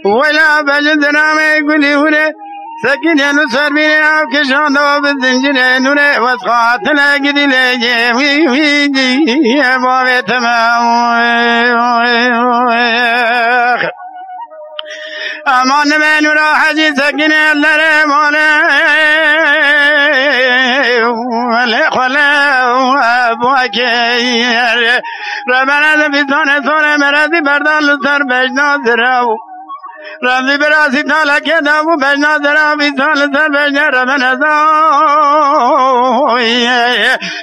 ولا بجدنا ما يقولي هنا سكين يا نصر بينا وكشان دوا بالزنجر نوري واسقاط تلاقي لي يا بابي تمام امان من راح اجي سكين اللي مولا ولا خلا ابوك ربنا بيتنا صار مرضي بردان سر بجنا درو رمزی براسی تالا که دامو بجنا درا بیسال سر بجنا رمنا زوی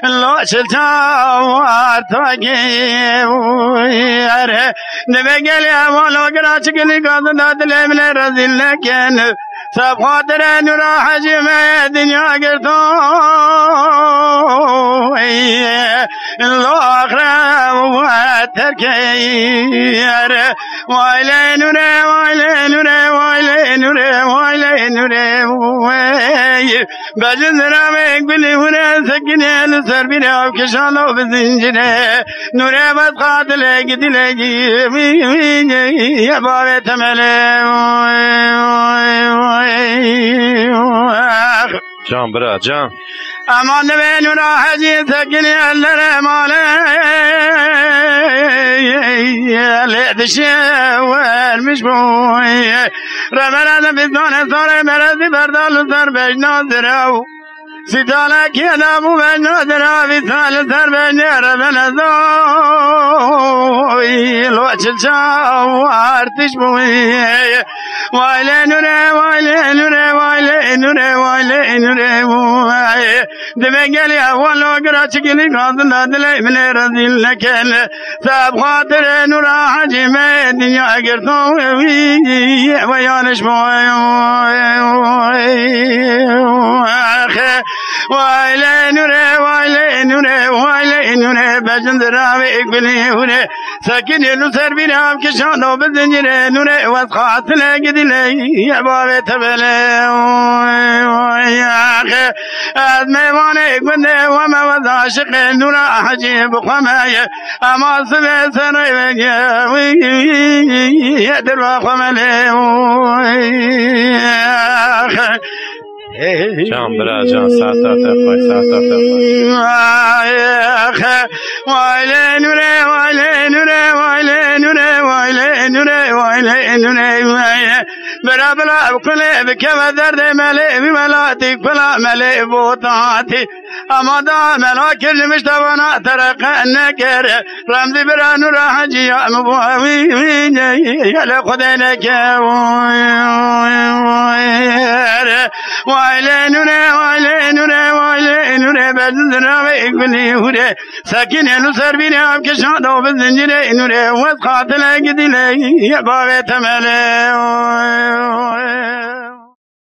لوشل چاوار تاکی اره نبگلی اوالو گراچ گلی قادن دادلی من رزیل لکن سب خاطر نورا حجم دنیا گرتو الاخرى وتركي ويلي نوري ويلي نوري ويلي نوري ويلي نوري بجندنا مقبلي هنا سكني لسر بنا وكشالو بزنجري نوري بس قاتل قتلي يا بابي تملي جان برا جان امان بين راحجي سكني الرمالي لدشوار مشبوي رمنا بزمان صار مرضي بردال صار بجنا درو ستالا كيدا مو بجنا درو بسال صار بجنا رمنا زوي لوچل شوار تشبوي ويلي نوري ويلي نوري ويلي نوري ويلي نوري دمجلي أول وقرأت قلي قاضي دلي من رزيل لكن ساب خاطر نورا حجم الدنيا قرطو ويانش موي ويلي نوري ويلي نوري ويلي نوري بجند رامي قلي هوري سكن ينصر بنا بكشانو بالزنجر نوري واسقاط لقدي لي يا بابي تبلي يا أخي أدمي كنت وما وذاشق نورا حجيب قمايا أما صبي سنوي يدر وقملي يا أخي جان برا جان ساعتا تفاي ساعتا تفاي يا أخي ويلي نوري ويلي نوري ويلي نوري ويلي نوري ويلي نوري برا بلا بكل بكما درد ملي بملاتي كلا ملي بوطاتي أما دا ملاك المشتبنا ترق النكر رمزي برا نورا حجي يا مبوي يا لخدينك ويلي نوري ويلي نوري ويلي نوري بدنا بيقولي هوري ساكن نصر بنا بكشادو بالزنجر نوري واسقاط لقدي لي يا بابي تملي